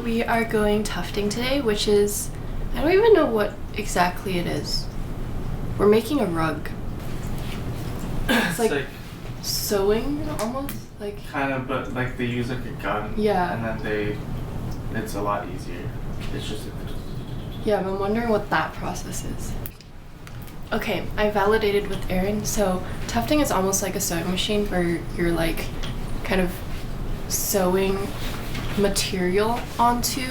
we are going tufting today, which is, I don't even know what exactly it is. We're making a rug. It's like sewing almost, like kind of, but like they use like a gun. Yeah. And then it's a lot easier. It's just. Yeah, I'm wondering what that process is. Okay, I validated with Erin. So tufting is almost like a sewing machine where you're like kind of sewing material onto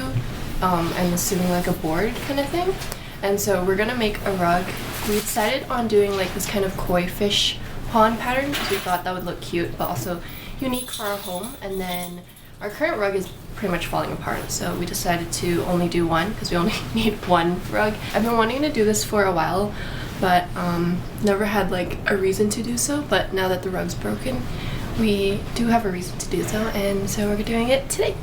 and assuming like a board kind of thing. And so we're gonna make a rug. We decided on doing like this kind of koi fish pond pattern because we thought that would look cute but also unique for our home. And then our current rug is pretty much falling apart, so we decided to only do one because we only need one rug. I've been wanting to do this for a while, but never had like a reason to do so. But now that the rug's broken, we do have a reason to do so, and so we're doing it today.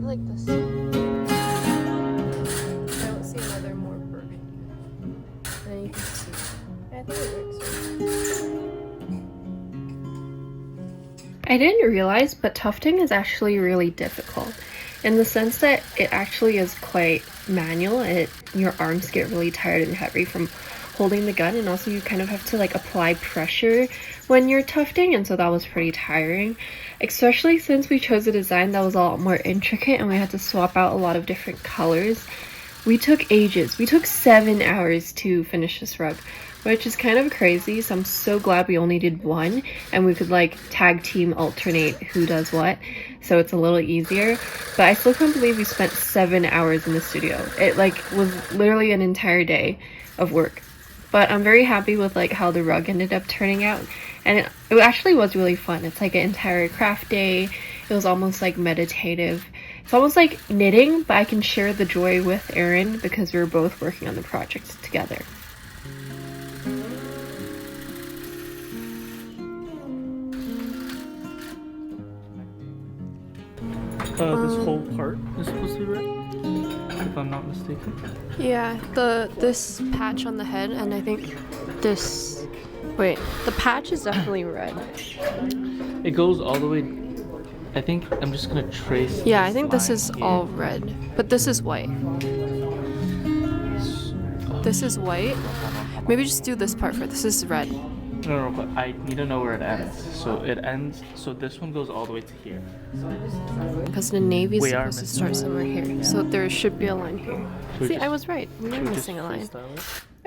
Like this. I don't see another more burgundy. And then you can see. I think it works. I didn't realize, but tufting is actually really difficult in the sense that it actually is quite manual. Your arms get really tired and heavy from holding the gun, and also you kind of have to like apply pressure when you're tufting, and so that was pretty tiring, especially since we chose a design that was a lot more intricate and we had to swap out a lot of different colors. We took ages. We took 7 hours to finish this rug, which is kind of crazy, so I'm so glad we only did one and we could like tag team alternate who does what, so it's a little easier. But I still can't believe we spent 7 hours in the studio. It like was literally an entire day of work. But I'm very happy with like how the rug ended up turning out, and it actually was really fun. It's like an entire craft day. It was almost like meditative. It's almost like knitting, but I can share the joy with Erin because we were both working on the project together. This whole part is supposed to be red, if I'm not mistaken. Yeah, this patch on the head, and I think this. Wait, the patch is definitely red. It goes all the way. I think I'm just gonna trace. Yeah, I think this is all red, but this is white. This is white. Maybe just do this part first. This is red. No, but I need to know where it ends. So it ends. So this one goes all the way to here. Because the navy is supposed to start somewhere here, so there should be a line here. See, I was right. We were missing a line.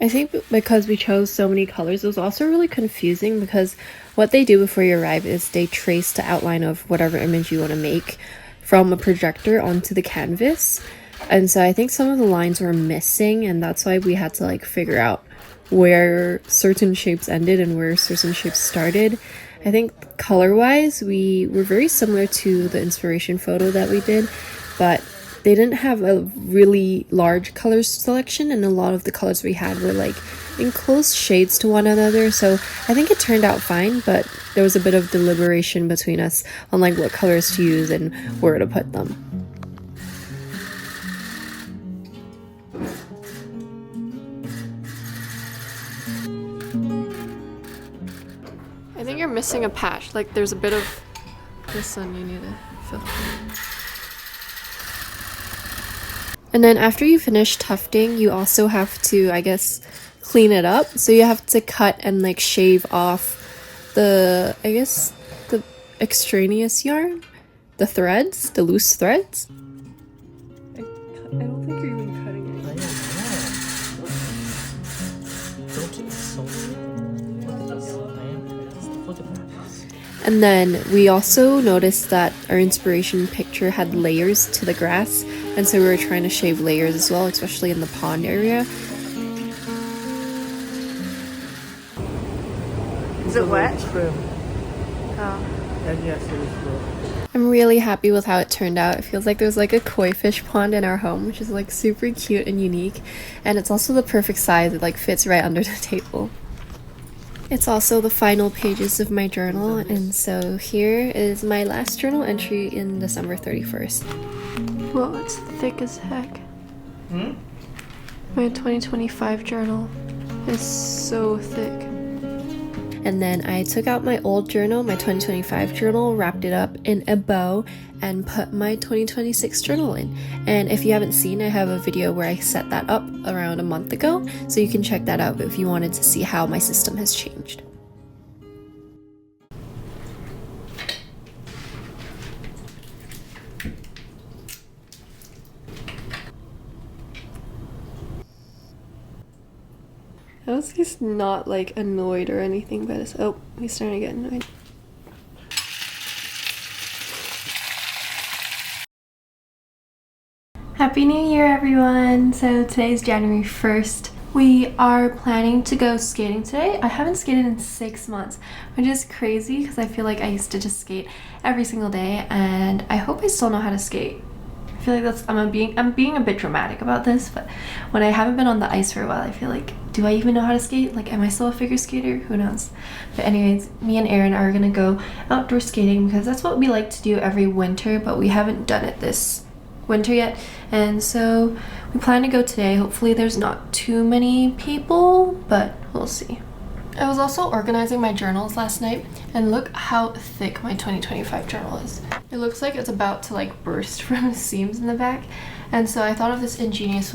I think because we chose so many colors, it was also really confusing because what they do before you arrive is they trace the outline of whatever image you want to make from a projector onto the canvas. And so I think some of the lines were missing, and that's why we had to like figure out where certain shapes ended and where certain shapes started. I think color-wise, we were very similar to the inspiration photo that we did, but they didn't have a really large color selection, and a lot of the colors we had were like in close shades to one another, so I think it turned out fine, but there was a bit of deliberation between us on like what colors to use and where to put them. I think you're missing a patch, like there's a bit of this one you need to fill. And then after you finish tufting, you also have to, I guess, clean it up. So you have to cut and like shave off the, I guess, the extraneous yarn, the threads, the loose threads. I don't think you're even cutting anything. And then we also noticed that our inspiration picture had layers to the grass, and so we were trying to shave layers as well, especially in the pond area. Is it wet? Trim. Oh. And yes, it is wet. I'm really happy with how it turned out. It feels like there's like a koi fish pond in our home, which is like super cute and unique. And it's also the perfect size. It like fits right under the table. It's also the final pages of my journal, and so here is my last journal entry in December 31st. Whoa, it's thick as heck. My 2025 journal is so thick. And then I took out my old journal, my 2025 journal, wrapped it up in a bow, and put my 2026 journal in. And if you haven't seen, I have a video where I set that up around a month ago, so you can check that out if you wanted to see how my system has changed. I was just not like annoyed or anything, but it's, oh, he's starting to get annoyed. Happy New Year, everyone! So today's January 1st. We are planning to go skating today. I haven't skated in 6 months, which is crazy because I feel like I used to just skate every single day, and I hope I still know how to skate. I feel like I'm being a bit dramatic about this, but when I haven't been on the ice for a while, I feel like, do I even know how to skate? Like, am I still a figure skater? Who knows? But anyways, me and Erin are gonna go outdoor skating because that's what we like to do every winter, but we haven't done it this winter yet, and so we plan to go today. Hopefully there's not too many people, but we'll see. I was also organizing my journals last night, and look how thick my 2025 journal is. It looks like it's about to like burst from the seams in the back, and so I thought of this ingenious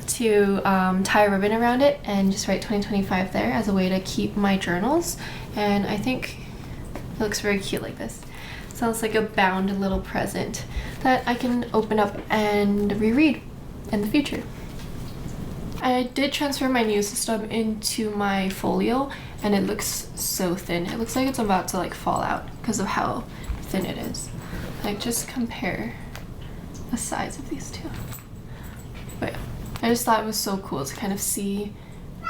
to tie a ribbon around it and just write 2025 there as a way to keep my journals, and I think it looks very cute like this. Sounds like a bound little present that I can open up and reread in the future. I did transfer my new system into my folio, and it looks so thin. It looks like it's about to like fall out because of how thin it is. Like, just compare the size of these two. But yeah, I just thought it was so cool to kind of see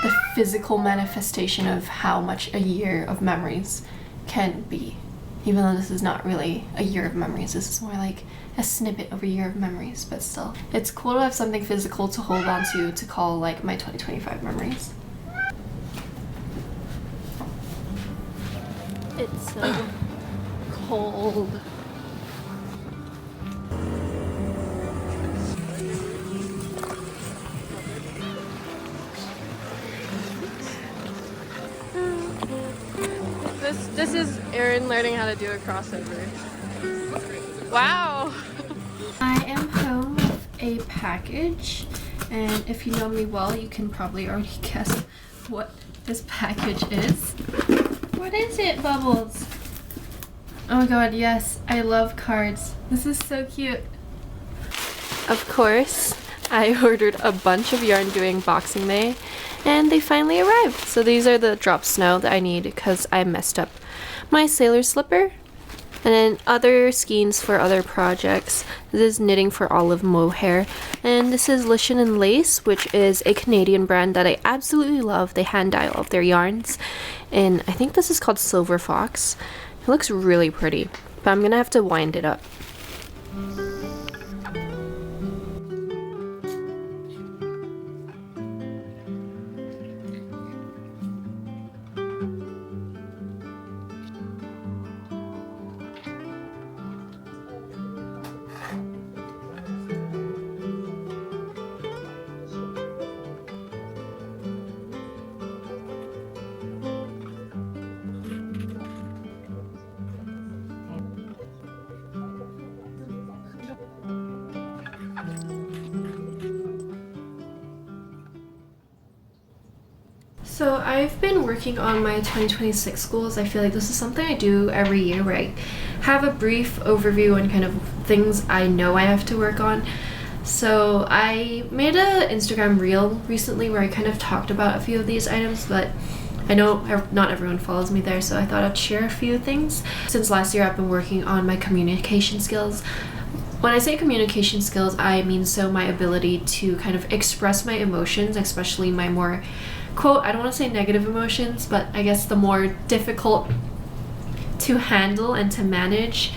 the physical manifestation of how much a year of memories can be. Even though this is not really a year of memories, this is more like a snippet of a year of memories, but still. It's cool to have something physical to hold on to call like my 2025 memories. It's so cold. This is Erin learning how to do a crossover. Wow! I am home with a package, and if you know me well, you can probably already guess what this package is. What is it, Bubbles? Oh my god, yes, I love cards. This is so cute. Of course, I ordered a bunch of yarn during Boxing Day, and they finally arrived. So these are the drop snow that I need because I messed up my sailor slipper. And then other skeins for other projects. This is Knitting for Olive Mohair. And this is Lishan and Lace, which is a Canadian brand that I absolutely love. They hand dye all of their yarns. And I think this is called Silver Fox. It looks really pretty, but I'm gonna have to wind it up. So I've been working on my 2026 goals. I feel like this is something I do every year where I have a brief overview on kind of things I know I have to work on. So I made an Instagram reel recently where I kind of talked about a few of these items, but I know not everyone follows me there, so I thought I'd share a few things. Since last year I've been working on my communication skills. When I say communication skills, I mean my ability to kind of express my emotions, especially my more, quote, I don't want to say negative emotions, but I guess the more difficult to handle and to manage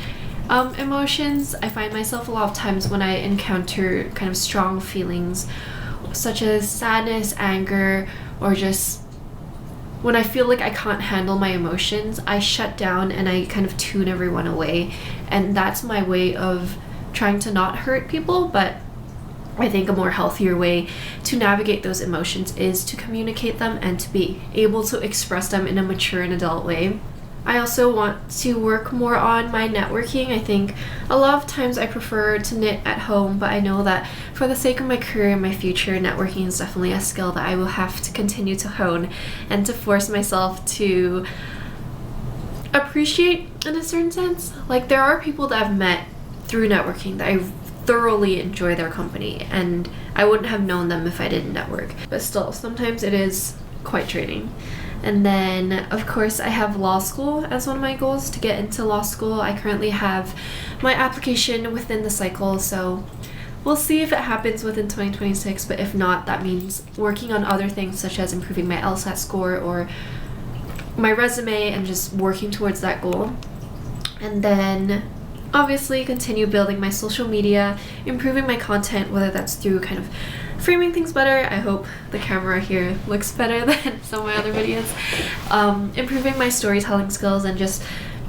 emotions. I find myself a lot of times when I encounter kind of strong feelings such as sadness, anger, or just when I feel like I can't handle my emotions, I shut down and I kind of tune everyone away. And that's my way of trying to not hurt people, but I think a more healthier way to navigate those emotions is to communicate them and to be able to express them in a mature and adult way. I also want to work more on my networking. I think a lot of times I prefer to knit at home, but I know that for the sake of my career and my future, networking is definitely a skill that I will have to continue to hone and to force myself to appreciate in a certain sense. Like, there are people that I've met through networking that I thoroughly enjoy their company, and I wouldn't have known them if I didn't network. But still, sometimes it is quite draining. And then, of course, I have law school as one of my goals to get into law school. I currently have my application within the cycle, so we'll see if it happens within 2026, but if not, that means working on other things such as improving my LSAT score or my resume and just working towards that goal. And then obviously continue building my social media, improving my content, whether that's through kind of framing things better. I hope the camera here looks better than some of my other videos. Improving my storytelling skills and just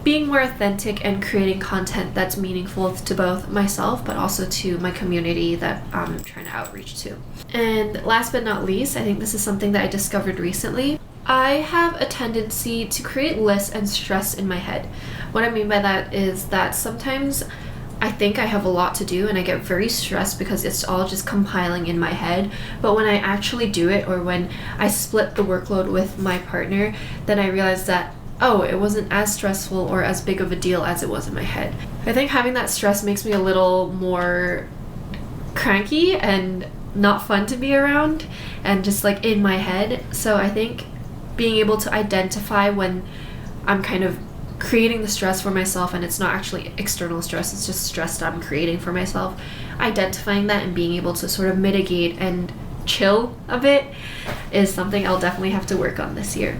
being more authentic and creating content that's meaningful to both myself but also to my community that I'm trying to outreach to. And last but not least, I think this is something that I discovered recently. I have a tendency to create lists and stress in my head. What I mean by that is that sometimes I think I have a lot to do and I get very stressed because it's all just compiling in my head. But when I actually do it, or when I split the workload with my partner, then I realize that, oh, it wasn't as stressful or as big of a deal as it was in my head. I think having that stress makes me a little more cranky and not fun to be around and just like in my head. So I think being able to identify when I'm kind of creating the stress for myself and it's not actually external stress, it's just stress that I'm creating for myself, identifying that and being able to sort of mitigate and chill a bit is something I'll definitely have to work on this year.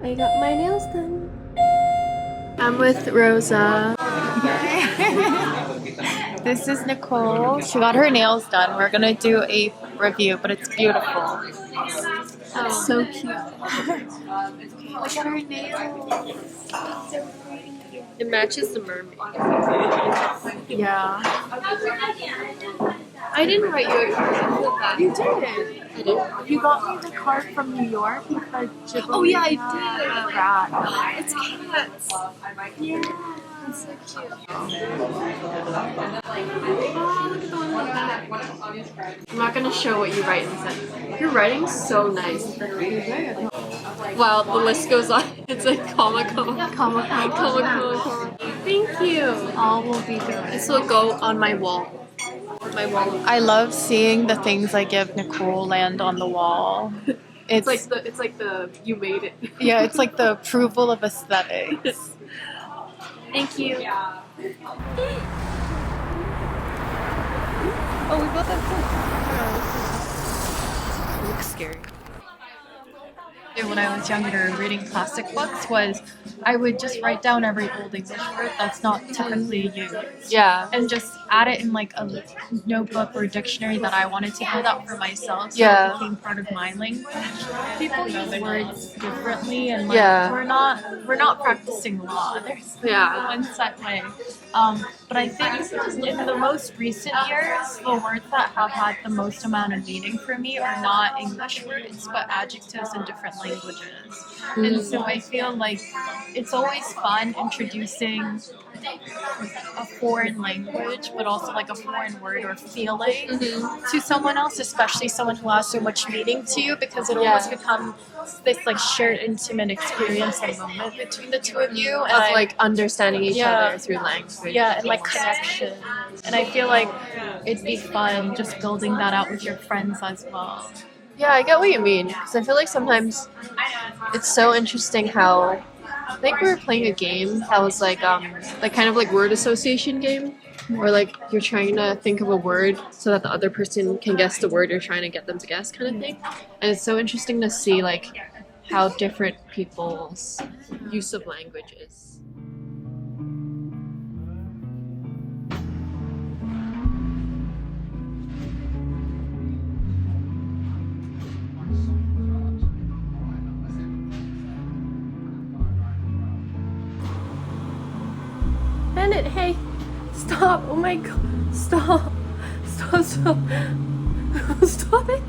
I got my nails done. I'm with Rosa. This is Nicole. She got her nails done. We're gonna do a review, but it's beautiful. It's so cute. Look at her nails. It matches the mermaid. Yeah. I didn't write you a card. You did. I did. You got me the card from New York with the Ghibli. Oh yeah, I did. Rat. It's cats. Yeah. It's so cute. Oh, look at the one with that. I'm not gonna show what you write in the sentence. Your writing's so nice. Wow, the list goes on. It's like comma, comma, comma, comma, comma, comma. Thank you. All will be good. This will go on my wall. My wall. I love seeing the things I give Nicole land on the wall. It's like the you made it. Yeah, it's like the approval of aesthetics. Thank you. Oh, we both have It looks scary. when I was younger reading classic books was I would just write down every old English word that's not typically used. Yeah. And just add it in like a notebook or dictionary that I wanted to build out for myself. So Yeah. it became part of my language. People use words differently and like Yeah. we're not practicing law. There's Yeah. one set way. But I think in the most recent years, the words that have had the most amount of meaning for me are not English words, but adjectives in different languages. And so I feel like it's always fun introducing a foreign language, but also like a foreign word or feeling to someone else, especially someone who has so much meaning to you, because it almost becomes this like shared intimate experience and moment between the two of you, and Of like understanding each other through language. yeah, and like connection. And I feel like it'd be fun just building that out with your friends as well. Yeah, I get what you mean. Because I feel like sometimes it's so interesting how I think we were playing a game that was like kind of like word association game, where like you're trying to think of a word so that the other person can guess the word you're trying to get them to guess, kind of thing. And it's so interesting to see like how different people's use of language is. Bennett, hey, stop! Oh my god, stop! Stop! Stop! Stop it!